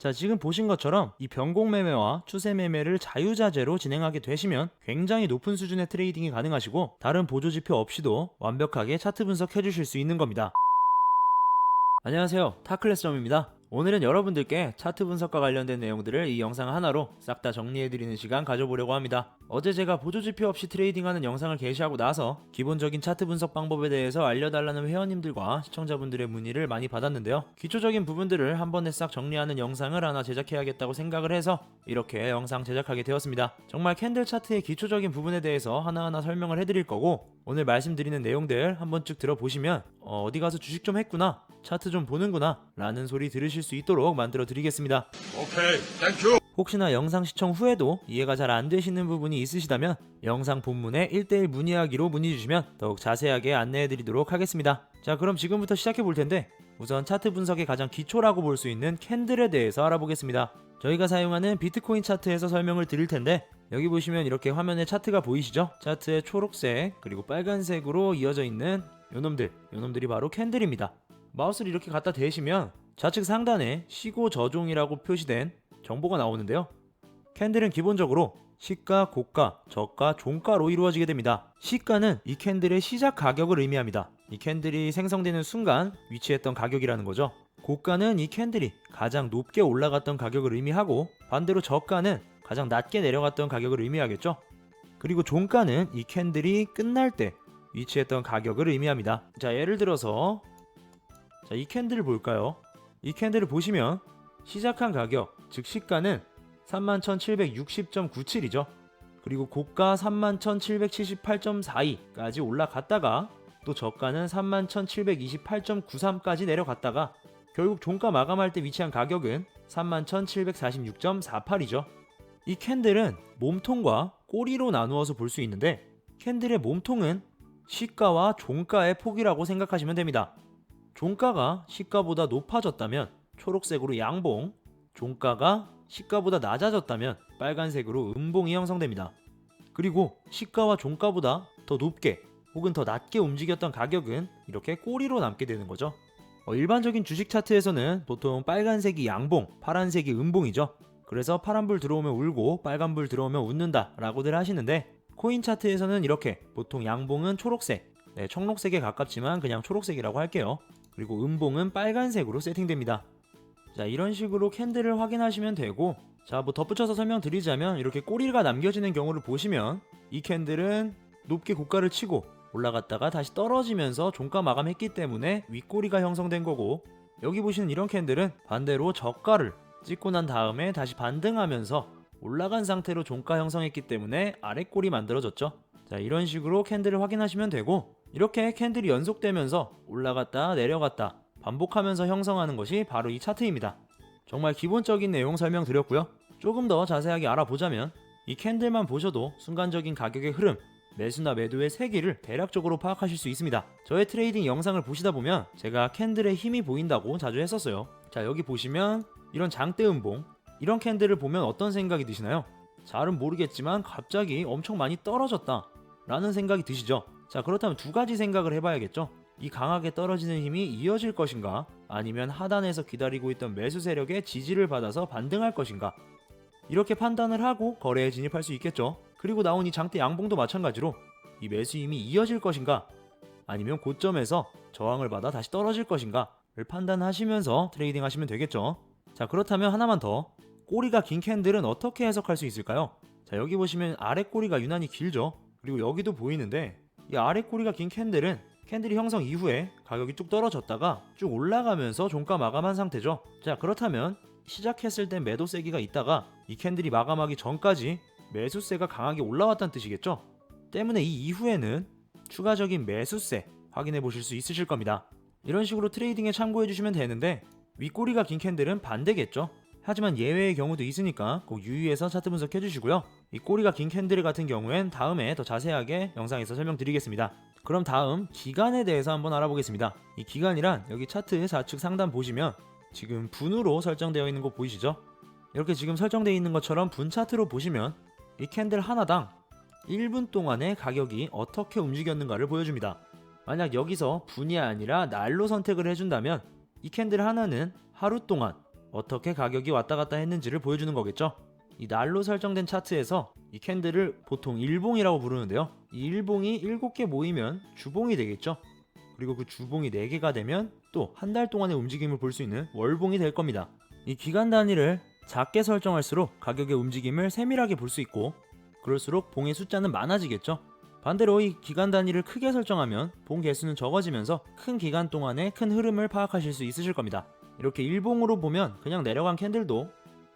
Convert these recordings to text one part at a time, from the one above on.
자, 지금 보신 것처럼 이 변곡 매매와 추세 매매를 자유자재로 진행하게 되시면 굉장히 높은 수준의 트레이딩이 가능하시고 다른 보조지표 없이도 완벽하게 차트 분석해 주실 수 있는 겁니다. 안녕하세요, 타클래스점입니다. 오늘은 여러분들께 차트 분석과 관련된 내용들을 이 영상 하나로 싹 다 정리해드리는 시간 가져보려고 합니다. 어제 제가 보조지표 없이 트레이딩하는 영상을 게시하고 나서 기본적인 차트 분석 방법에 대해서 알려달라는 회원님들과 시청자분들의 문의를 많이 받았는데요. 기초적인 부분들을 한 번에 싹 정리하는 영상을 하나 제작해야겠다고 생각을 해서 이렇게 영상 제작하게 되었습니다. 정말 캔들 차트의 기초적인 부분에 대해서 하나하나 설명을 해드릴 거고, 오늘 말씀드리는 내용들 한 번쯤 들어보시면 어디 가서 주식 좀 했구나, 차트 좀 보는구나 라는 소리 들으실 수 있도록 만들어 드리겠습니다. 오케이, 땡큐. 혹시나 영상 시청 후에도 이해가 잘 안 되시는 부분이 있으시다면 영상 본문에 1대1 문의하기로 문의 주시면 더욱 자세하게 안내해 드리도록 하겠습니다. 자, 그럼 지금부터 시작해 볼 텐데, 우선 차트 분석의 가장 기초라고 볼 수 있는 캔들에 대해서 알아보겠습니다. 저희가 사용하는 비트코인 차트에서 설명을 드릴 텐데, 여기 보시면 이렇게 화면에 차트가 보이시죠? 차트에 초록색 그리고 빨간색으로 이어져 있는 요놈들이 바로 캔들입니다. 마우스를 이렇게 갖다 대시면 좌측 상단에 시고 저종이라고 표시된 정보가 나오는데요. 캔들은 기본적으로 시가, 고가, 저가, 종가로 이루어지게 됩니다. 시가는 이 캔들의 시작 가격을 의미합니다. 이 캔들이 생성되는 순간 위치했던 가격이라는 거죠. 고가는 이 캔들이 가장 높게 올라갔던 가격을 의미하고, 반대로 저가는 가장 낮게 내려갔던 가격을 의미하겠죠. 그리고 종가는 이 캔들이 끝날 때 위치했던 가격을 의미합니다. 자, 예를 들어서 이 캔들을 볼까요? 이 캔들을 보시면 시작한 가격, 즉 시가는 31,760.97이죠. 그리고 고가 31,778.42까지 올라갔다가 또 저가는 31,728.93까지 내려갔다가 결국 종가 마감할 때 위치한 가격은 31,746.48이죠. 이 캔들은 몸통과 꼬리로 나누어서 볼 수 있는데, 캔들의 몸통은 시가와 종가의 폭이라고 생각하시면 됩니다. 종가가 시가보다 높아졌다면 초록색으로 양봉, 종가가 시가보다 낮아졌다면 빨간색으로 음봉이 형성됩니다. 그리고 시가와 종가보다 더 높게 혹은 더 낮게 움직였던 가격은 이렇게 꼬리로 남게 되는 거죠. 일반적인 주식 차트에서는 보통 빨간색이 양봉, 파란색이 음봉이죠. 그래서 파란불 들어오면 울고 빨간불 들어오면 웃는다 라고들 하시는데, 코인 차트에서는 이렇게 보통 양봉은 초록색, 청록색에 가깝지만 그냥 초록색이라고 할게요. 그리고 음봉은 빨간색으로 세팅됩니다. 자, 이런 식으로 캔들을 확인하시면 되고, 자, 덧붙여서 설명드리자면 이렇게 꼬리가 남겨지는 경우를 보시면 이 캔들은 높게 고가를 치고 올라갔다가 다시 떨어지면서 종가 마감했기 때문에 윗꼬리가 형성된 거고, 여기 보시는 이런 캔들은 반대로 저가를 찍고 난 다음에 다시 반등하면서 올라간 상태로 종가 형성했기 때문에 아랫꼬리 만들어졌죠. 자, 이런 식으로 캔들을 확인하시면 되고, 이렇게 캔들이 연속되면서 올라갔다 내려갔다 반복하면서 형성하는 것이 바로 이 차트입니다. 정말 기본적인 내용 설명드렸고요. 조금 더 자세하게 알아보자면 이 캔들만 보셔도 순간적인 가격의 흐름, 매수나 매도의 세기를 대략적으로 파악하실 수 있습니다. 저의 트레이딩 영상을 보시다 보면 제가 캔들의 힘이 보인다고 자주 했었어요. 자, 여기 보시면 이런 장대 음봉, 이런 캔들을 보면 어떤 생각이 드시나요? 잘은 모르겠지만 갑자기 엄청 많이 떨어졌다 라는 생각이 드시죠? 자, 그렇다면 두 가지 생각을 해봐야겠죠? 이 강하게 떨어지는 힘이 이어질 것인가, 아니면 하단에서 기다리고 있던 매수 세력의 지지를 받아서 반등할 것인가, 이렇게 판단을 하고 거래에 진입할 수 있겠죠. 그리고 나온 이 장대 양봉도 마찬가지로 이 매수 힘이 이어질 것인가, 아니면 고점에서 저항을 받아 다시 떨어질 것인가를 판단하시면서 트레이딩 하시면 되겠죠. 자, 그렇다면 하나만 더, 꼬리가 긴 캔들은 어떻게 해석할 수 있을까요? 자, 여기 보시면 아래 꼬리가 유난히 길죠. 그리고 여기도 보이는데, 이 아래 꼬리가 긴 캔들은 캔들이 형성 이후에 가격이 쭉 떨어졌다가 쭉 올라가면서 종가 마감한 상태죠. 자, 그렇다면 시작했을 땐 매도 세기가 있다가 이 캔들이 마감하기 전까지 매수세가 강하게 올라왔다는 뜻이겠죠. 때문에 이 이후에는 추가적인 매수세 확인해 보실 수 있으실 겁니다. 이런 식으로 트레이딩에 참고해 주시면 되는데, 윗꼬리가 긴 캔들은 반대겠죠. 하지만 예외의 경우도 있으니까 꼭 유의해서 차트 분석해 주시고요. 이 꼬리가 긴 캔들 같은 경우엔 다음에 더 자세하게 영상에서 설명드리겠습니다. 그럼 다음 기간에 대해서 한번 알아보겠습니다. 이 기간이란 여기 차트 좌측 상단 보시면 지금 분으로 설정되어 있는 거 보이시죠? 이렇게 지금 설정되어 있는 것처럼 분 차트로 보시면 이 캔들 하나당 1분 동안의 가격이 어떻게 움직였는가를 보여줍니다. 만약 여기서 분이 아니라 날로 선택을 해준다면 이 캔들 하나는 하루 동안 어떻게 가격이 왔다 갔다 했는지를 보여주는 거겠죠. 이 날로 설정된 차트에서 이 캔들을 보통 일봉이라고 부르는데요. 이 일봉이 7개 모이면 주봉이 되겠죠. 그리고 그 주봉이 4개가 되면 또 한 달 동안의 움직임을 볼 수 있는 월봉이 될 겁니다. 이 기간 단위를 작게 설정할수록 가격의 움직임을 세밀하게 볼 수 있고, 그럴수록 봉의 숫자는 많아지겠죠. 반대로 이 기간 단위를 크게 설정하면 봉 개수는 적어지면서 큰 기간 동안의 큰 흐름을 파악하실 수 있으실 겁니다. 이렇게 일봉으로 보면 그냥 내려간 캔들도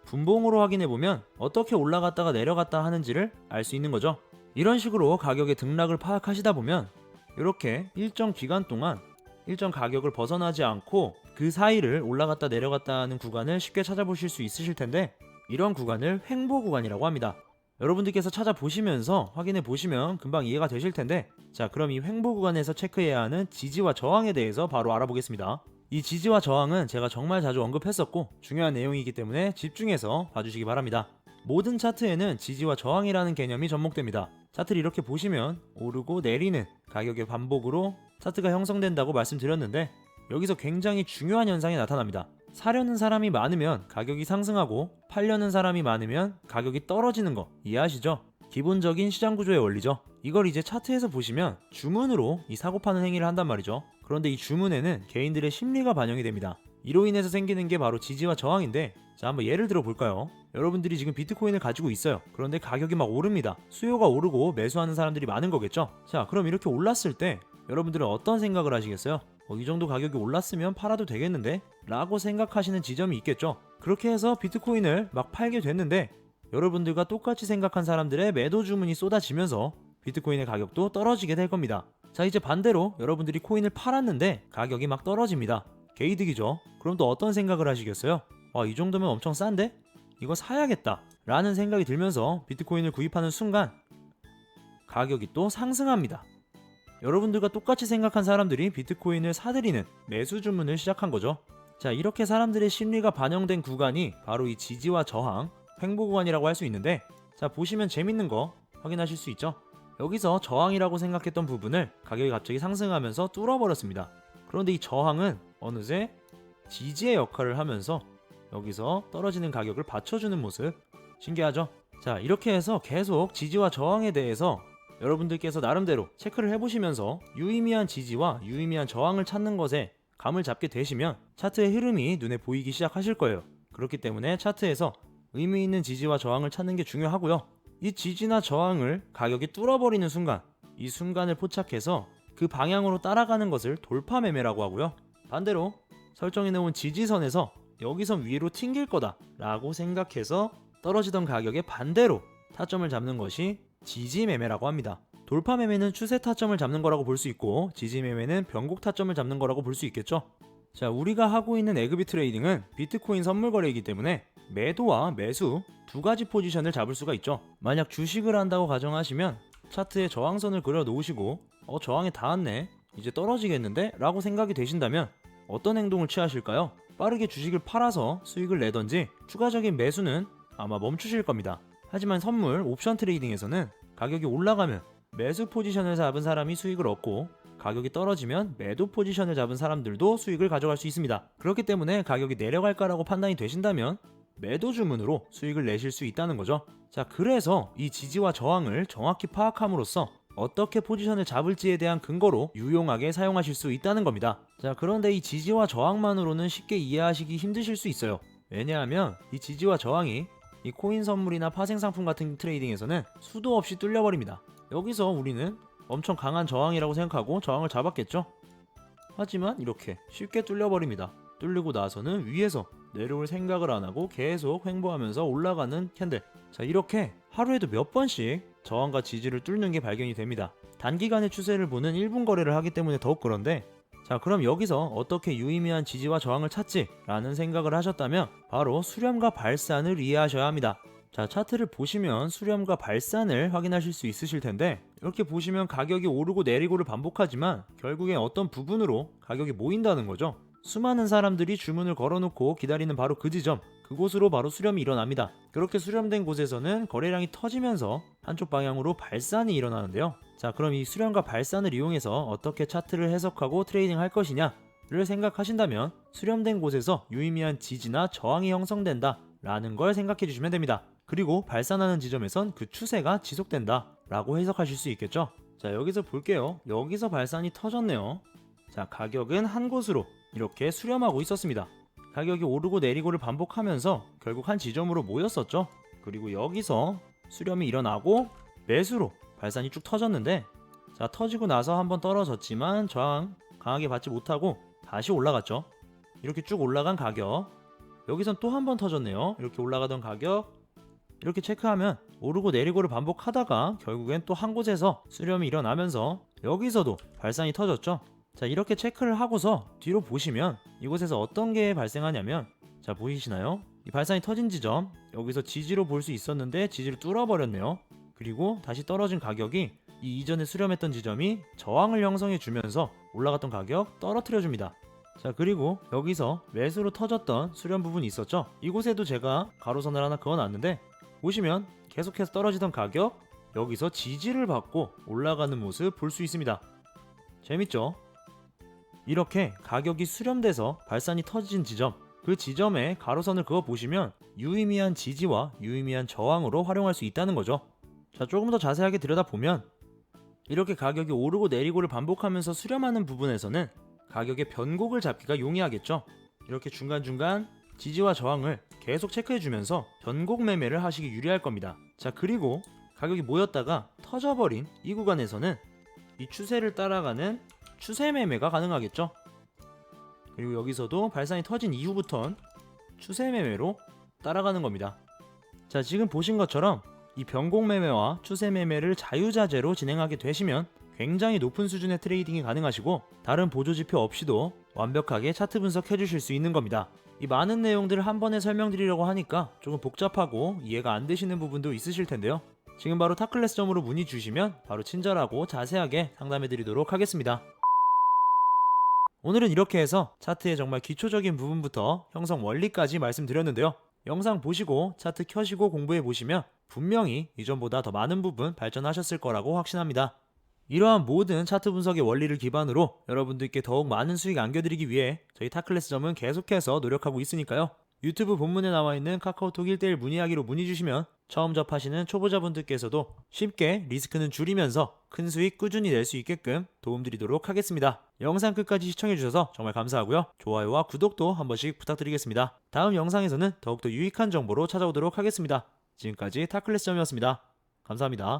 분봉으로 확인해보면 어떻게 올라갔다가 내려갔다 하는지를 알 수 있는 거죠. 이런 식으로 가격의 등락을 파악하시다 보면 이렇게 일정 기간 동안 일정 가격을 벗어나지 않고 그 사이를 올라갔다 내려갔다 하는 구간을 쉽게 찾아보실 수 있으실 텐데, 이런 구간을 횡보 구간이라고 합니다. 여러분들께서 찾아보시면서 확인해 보시면 금방 이해가 되실 텐데, 자, 그럼 이 횡보 구간에서 체크해야 하는 지지와 저항에 대해서 바로 알아보겠습니다. 이 지지와 저항은 제가 정말 자주 언급했었고 중요한 내용이기 때문에 집중해서 봐주시기 바랍니다. 모든 차트에는 지지와 저항이라는 개념이 접목됩니다. 차트를 이렇게 보시면 오르고 내리는 가격의 반복으로 차트가 형성된다고 말씀드렸는데, 여기서 굉장히 중요한 현상이 나타납니다. 사려는 사람이 많으면 가격이 상승하고 팔려는 사람이 많으면 가격이 떨어지는 거 이해하시죠? 기본적인 시장 구조의 원리죠. 이걸 이제 차트에서 보시면 주문으로 이 사고 파는 행위를 한단 말이죠. 그런데 이 주문에는 개인들의 심리가 반영이 됩니다. 이로 인해서 생기는 게 바로 지지와 저항인데, 자, 한번 예를 들어 볼까요? 여러분들이 지금 비트코인을 가지고 있어요. 그런데 가격이 막 오릅니다. 수요가 오르고 매수하는 사람들이 많은 거겠죠? 자, 그럼 이렇게 올랐을 때 여러분들은 어떤 생각을 하시겠어요? 이 정도 가격이 올랐으면 팔아도 되겠는데? 라고 생각하시는 지점이 있겠죠? 그렇게 해서 비트코인을 막 팔게 됐는데, 여러분들과 똑같이 생각한 사람들의 매도 주문이 쏟아지면서 비트코인의 가격도 떨어지게 될 겁니다. 자, 이제 반대로 여러분들이 코인을 팔았는데 가격이 막 떨어집니다. 개이득이죠. 그럼 또 어떤 생각을 하시겠어요? 이 정도면 엄청 싼데? 이거 사야겠다 라는 생각이 들면서 비트코인을 구입하는 순간 가격이 또 상승합니다. 여러분들과 똑같이 생각한 사람들이 비트코인을 사들이는 매수 주문을 시작한 거죠. 자, 이렇게 사람들의 심리가 반영된 구간이 바로 이 지지와 저항, 횡보 구간이라고 할 수 있는데, 자, 보시면 재밌는 거 확인하실 수 있죠. 여기서 저항이라고 생각했던 부분을 가격이 갑자기 상승하면서 뚫어버렸습니다. 그런데 이 저항은 어느새 지지의 역할을 하면서 여기서 떨어지는 가격을 받쳐주는 모습, 신기하죠? 자, 이렇게 해서 계속 지지와 저항에 대해서 여러분들께서 나름대로 체크를 해보시면서 유의미한 지지와 유의미한 저항을 찾는 것에 감을 잡게 되시면 차트의 흐름이 눈에 보이기 시작하실 거예요. 그렇기 때문에 차트에서 의미 있는 지지와 저항을 찾는 게 중요하고요. 이 지지나 저항을 가격이 뚫어버리는 순간, 이 순간을 포착해서 그 방향으로 따라가는 것을 돌파 매매라고 하고요. 반대로 설정해 놓은 지지선에서 여기선 위로 튕길 거다 라고 생각해서 떨어지던 가격의 반대로 타점을 잡는 것이 지지 매매라고 합니다. 돌파 매매는 추세 타점을 잡는 거라고 볼 수 있고, 지지 매매는 변곡 타점을 잡는 거라고 볼 수 있겠죠. 자, 우리가 하고 있는 에그비 트레이딩은 비트코인 선물 거래이기 때문에 매도와 매수 두 가지 포지션을 잡을 수가 있죠. 만약 주식을 한다고 가정하시면 차트에 저항선을 그려 놓으시고 저항에 닿았네, 이제 떨어지겠는데? 라고 생각이 되신다면 어떤 행동을 취하실까요? 빠르게 주식을 팔아서 수익을 내던지 추가적인 매수는 아마 멈추실 겁니다. 하지만 선물 옵션 트레이딩에서는 가격이 올라가면 매수 포지션을 잡은 사람이 수익을 얻고, 가격이 떨어지면 매도 포지션을 잡은 사람들도 수익을 가져갈 수 있습니다. 그렇기 때문에 가격이 내려갈까라고 판단이 되신다면 매도 주문으로 수익을 내실 수 있다는 거죠. 자, 그래서 이 지지와 저항을 정확히 파악함으로써 어떻게 포지션을 잡을지에 대한 근거로 유용하게 사용하실 수 있다는 겁니다. 자, 그런데 이 지지와 저항만으로는 쉽게 이해하시기 힘드실 수 있어요. 왜냐하면 이 지지와 저항이 이 코인 선물이나 파생 상품 같은 트레이딩에서는 수도 없이 뚫려버립니다. 여기서 우리는 엄청 강한 저항이라고 생각하고 저항을 잡았겠죠? 하지만 이렇게 쉽게 뚫려버립니다. 뚫리고 나서는 위에서 내려올 생각을 안 하고 계속 횡보하면서 올라가는 캔들. 자, 이렇게 하루에도 몇 번씩 저항과 지지를 뚫는 게 발견이 됩니다. 단기간의 추세를 보는 1분 거래를 하기 때문에 더욱 그런데, 자, 그럼 여기서 어떻게 유의미한 지지와 저항을 찾지? 라는 생각을 하셨다면 바로 수렴과 발산을 이해하셔야 합니다. 자, 차트를 보시면 수렴과 발산을 확인하실 수 있으실 텐데, 이렇게 보시면 가격이 오르고 내리고를 반복하지만 결국엔 어떤 부분으로 가격이 모인다는 거죠. 수많은 사람들이 주문을 걸어놓고 기다리는 바로 그 지점, 그곳으로 바로 수렴이 일어납니다. 그렇게 수렴된 곳에서는 거래량이 터지면서 한쪽 방향으로 발산이 일어나는데요. 자, 그럼 이 수렴과 발산을 이용해서 어떻게 차트를 해석하고 트레이딩 할 것이냐? 를 생각하신다면 수렴된 곳에서 유의미한 지지나 저항이 형성된다 라는 걸 생각해 주시면 됩니다. 그리고 발산하는 지점에선 그 추세가 지속된다 라고 해석하실 수 있겠죠. 자, 여기서 볼게요. 여기서 발산이 터졌네요. 자, 가격은 한 곳으로 이렇게 수렴하고 있었습니다. 가격이 오르고 내리고를 반복하면서 결국 한 지점으로 모였었죠. 그리고 여기서 수렴이 일어나고 매수로 발산이 쭉 터졌는데, 자, 터지고 나서 한번 떨어졌지만 저항 강하게 받지 못하고 다시 올라갔죠. 이렇게 쭉 올라간 가격, 여기선 또 한 번 터졌네요. 이렇게 올라가던 가격, 이렇게 체크하면 오르고 내리고를 반복하다가 결국엔 또 한 곳에서 수렴이 일어나면서 여기서도 발산이 터졌죠. 자, 이렇게 체크를 하고서 뒤로 보시면 이곳에서 어떤 게 발생하냐면, 자, 보이시나요? 이 발산이 터진 지점, 여기서 지지로 볼 수 있었는데 지지를 뚫어버렸네요. 그리고 다시 떨어진 가격이 이 이전에 수렴했던 지점이 저항을 형성해 주면서 올라갔던 가격 떨어뜨려 줍니다. 자, 그리고 여기서 매수로 터졌던 수렴 부분이 있었죠. 이곳에도 제가 가로선을 하나 그어놨는데, 보시면 계속해서 떨어지던 가격, 여기서 지지를 받고 올라가는 모습 볼 수 있습니다. 재밌죠? 이렇게 가격이 수렴돼서 발산이 터진 지점, 그 지점에 가로선을 그어 보시면 유의미한 지지와 유의미한 저항으로 활용할 수 있다는 거죠. 자, 조금 더 자세하게 들여다보면 이렇게 가격이 오르고 내리고를 반복하면서 수렴하는 부분에서는 가격의 변곡을 잡기가 용이하겠죠. 이렇게 중간중간 지지와 저항을 계속 체크해주면서 변곡 매매를 하시기 유리할 겁니다. 자, 그리고 가격이 모였다가 터져버린 이 구간에서는 이 추세를 따라가는 추세 매매가 가능하겠죠. 그리고 여기서도 발산이 터진 이후부턴 추세 매매로 따라가는 겁니다. 자, 지금 보신 것처럼 이 변곡 매매와 추세 매매를 자유자재로 진행하게 되시면 굉장히 높은 수준의 트레이딩이 가능하시고 다른 보조지표 없이도 완벽하게 차트 분석해 주실 수 있는 겁니다. 이 많은 내용들을 한 번에 설명드리려고 하니까 조금 복잡하고 이해가 안 되시는 부분도 있으실 텐데요. 지금 바로 타클래스점으로 문의 주시면 바로 친절하고 자세하게 상담해 드리도록 하겠습니다. 오늘은 이렇게 해서 차트의 정말 기초적인 부분부터 형성 원리까지 말씀드렸는데요. 영상 보시고 차트 켜시고 공부해 보시면 분명히 이전보다 더 많은 부분 발전하셨을 거라고 확신합니다. 이러한 모든 차트 분석의 원리를 기반으로 여러분들께 더욱 많은 수익 안겨드리기 위해 저희 타클래스점은 계속해서 노력하고 있으니까요. 유튜브 본문에 나와있는 카카오톡 1:1 문의하기로 문의 주시면 처음 접하시는 초보자분들께서도 쉽게 리스크는 줄이면서 큰 수익 꾸준히 낼 수 있게끔 도움드리도록 하겠습니다. 영상 끝까지 시청해주셔서 정말 감사하고요. 좋아요와 구독도 한 번씩 부탁드리겠습니다. 다음 영상에서는 더욱더 유익한 정보로 찾아오도록 하겠습니다. 지금까지 타클래스점이었습니다. 감사합니다.